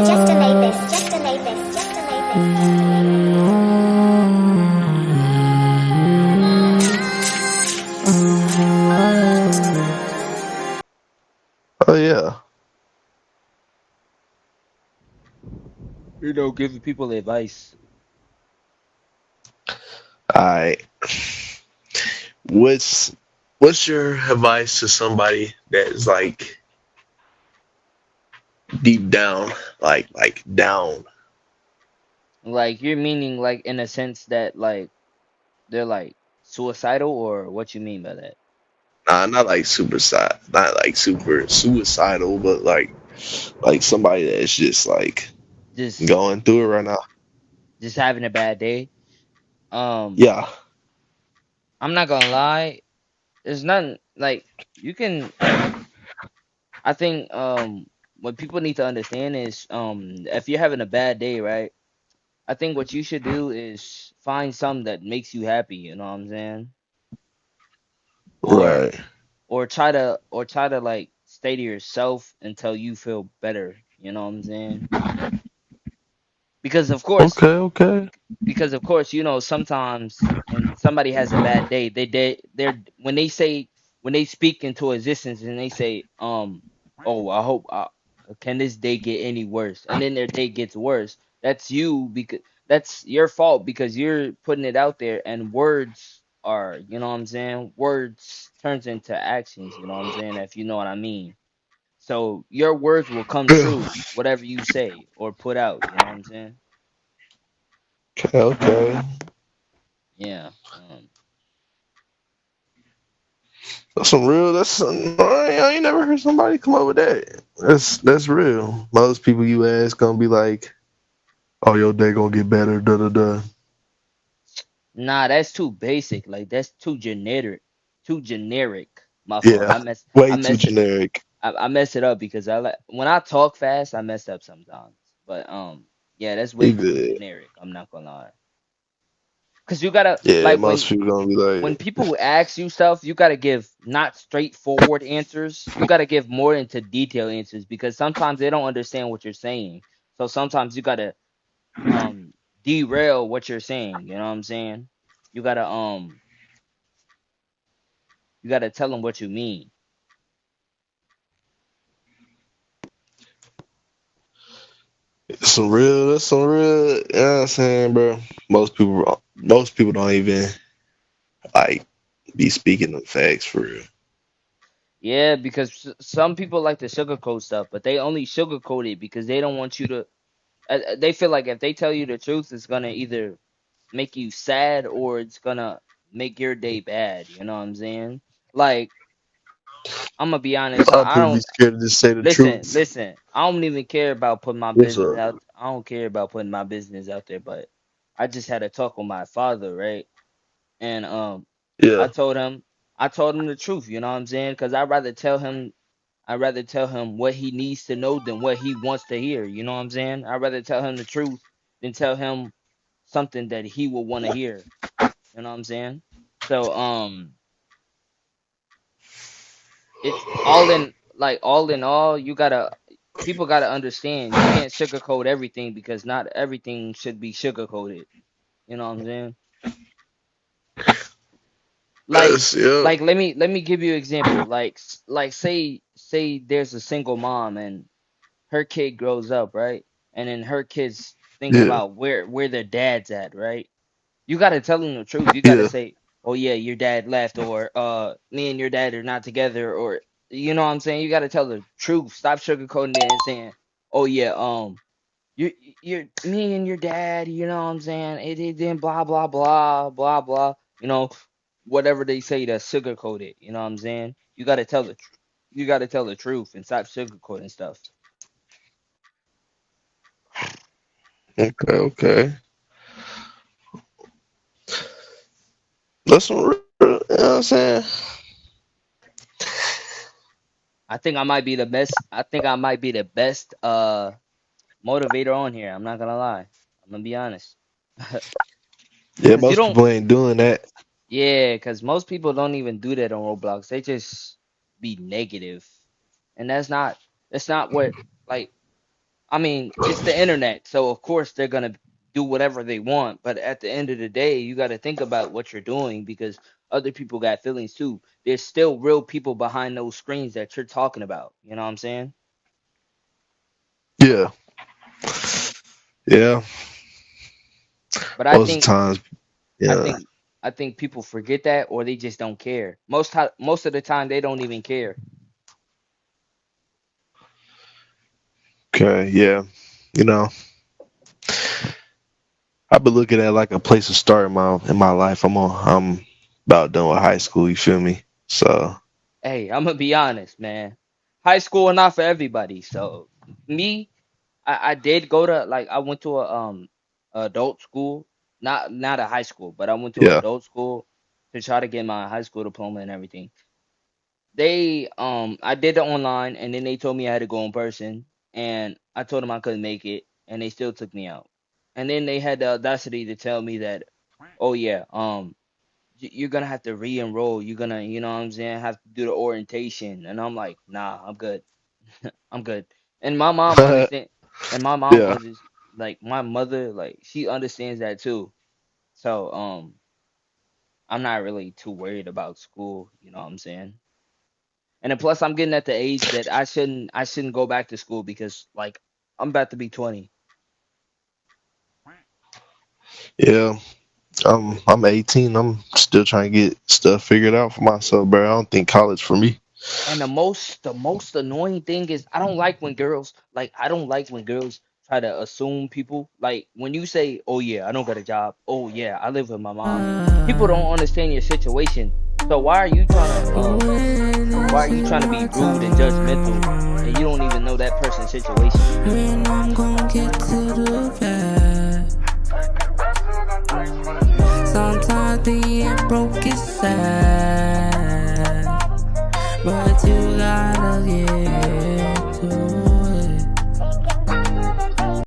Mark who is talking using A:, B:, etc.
A: Just delay this, just delay this, just delay
B: Oh yeah.
C: Giving people advice.
B: Alright. What's what's your advice to somebody that is like deep down, like down?
C: Like you're meaning like in a sense that like they're like suicidal or what you mean by that?
B: Nah, not like not like super suicidal, but like somebody that's just like
C: Just
B: going through it right now.
C: just having a bad day. Um,
B: Yeah.
C: I'm not gonna lie. There's nothing like you can. I think what people need to understand is if you're having a bad day, right? I think what you should do is find something that makes you happy. You know what I'm saying? Or
B: Right.
C: or try to like stay to yourself until you feel better. You know what I'm saying? Because of course,
B: Okay, okay.
C: because of course, sometimes when somebody has a bad day, they're when they speak into existence and they say, oh, I hope can this day get any worse? And then their day gets worse. That's you because that's your fault because you're putting it out there and words are, you know what I'm saying? Words turns into actions, you know what I'm saying? If you know what I mean. So your words will come
B: Yeah.
C: true, whatever you say or put out, you know what I'm saying?
B: Okay, okay.
C: Yeah.
B: That's some real. I ain't never heard somebody come up with that. That's real. Most people you ask gonna be like, "Oh, your day gonna get better." Da da da.
C: Nah, that's too basic. Like that's too generic. Too generic. My fault.
B: Yeah,
C: I mess I
B: way too
C: mess it
B: generic.
C: I mess it up because I like when I talk fast, I mess up sometimes. But yeah, that's
B: You
C: way too
B: good?
C: generic. I'm not gonna lie. Cause you gotta
B: Yeah,
C: like
B: most people gonna be
C: when
B: like,
C: people ask you stuff, you gotta give not straightforward answers. You gotta give more into detail answers because sometimes they don't understand what you're saying. So sometimes you gotta um derail what you're saying. You know what I'm saying? You gotta um you gotta tell them what you mean.
B: That's some real. You know what I'm saying, bro? Most people don't even like be speaking the facts for real.
C: Yeah, because some people like to sugarcoat stuff, but they only sugarcoat it because they don't want you to. They feel like if they tell you the truth, it's gonna either make you sad or it's gonna make your day bad. You know what I'm saying? Like I'm gonna be
B: A
C: honest.
B: lot of
C: I
B: people be
C: don't
B: scared to just say the
C: listen.
B: truth.
C: Listen. I don't even care about putting my
B: What's
C: business
B: up?
C: out. I don't care about putting my business out there. But I just had a talk with my father, right? And I
B: Yeah.
C: told him I told him the truth, you know what I'm saying? Because I'd rather tell him what he needs to know than what he wants to hear, you know what I'm saying? I'd rather tell him the truth than tell him something that he will want to hear, you know what I'm saying? So it's all in all, you gotta people gotta understand you can't sugarcoat everything because not everything should be sugarcoated, you know what I'm saying? like
B: Yeah.
C: let me give you an example like say there's a single mom and her kid grows up, right, and then her kids think
B: Yeah.
C: about where their dad's at, right, you got to tell them the truth. You got to
B: Yeah.
C: say, oh yeah, your dad left, or me and your dad are not together, or you know what I'm saying, you got to tell the truth. Stop sugarcoating it and saying, oh yeah, you're me and your dad, you know what I'm saying? It didn't blah blah blah blah blah. You know, whatever they say to sugarcoat it. You know what I'm saying? You got to tell you got to tell the truth and stop sugarcoating stuff.
B: Okay. Okay. That's some real. You know what I'm saying?
C: I think I might be the best. I think I might be the best motivator on here. I'm not gonna lie. I'm gonna be honest.
B: Yeah.
C: Cause you
B: Most
C: don't.
B: people ain't doing that.
C: Yeah, cause most people don't even do that on Roblox. They just be negative, and that's not what, like, I mean, it's the internet, so of course they're gonna do whatever they want. But at the end of the day, you got to think about what you're doing because other people got feelings too. There's still real people behind those screens that you're talking about. You know what I'm saying?
B: Yeah, yeah.
C: But I
B: Most of the
C: think
B: times,
C: I
B: yeah.
C: think I think people forget that or they just don't care. Most of the time they don't even care.
B: Okay, yeah. You know, I've been looking at like a place to start in my life. I'm about done with high school. You feel me? So
C: Hey, I'm gonna be honest, man. High school is not for everybody. So me, I did go to, like, I went to a adult school, not a high school, but I went to an
B: yeah.
C: adult school to try to get my high school diploma and everything. I did it online and then they told me I had to go in person and I told them I couldn't make it and they still took me out. And then they had the audacity to tell me that, oh yeah, you're gonna have to re-enroll. You're gonna, you know what I'm saying, have to do the orientation. And I'm like, nah, I'm good. I'm good. And my mom understand. And my mom
B: Yeah.
C: under like my mother, like she understands that too. So I'm not really too worried about school. You know what I'm saying? And then plus I'm getting at the age that I shouldn't go back to school because like I'm about to be 20.
B: Yeah. I'm 18. I'm still trying to get stuff figured out for myself, bro. I don't think college for me.
C: And the most annoying thing is I don't like when girls try to assume people. Like when you say, "Oh yeah, I don't got a job. Oh yeah, I live with my mom." People don't understand your situation. So why are you trying to be rude and judgmental and you don't even know that person's situation?
D: When I'm gon' get to the bed. Sometimes being broke is sad, but you gotta get to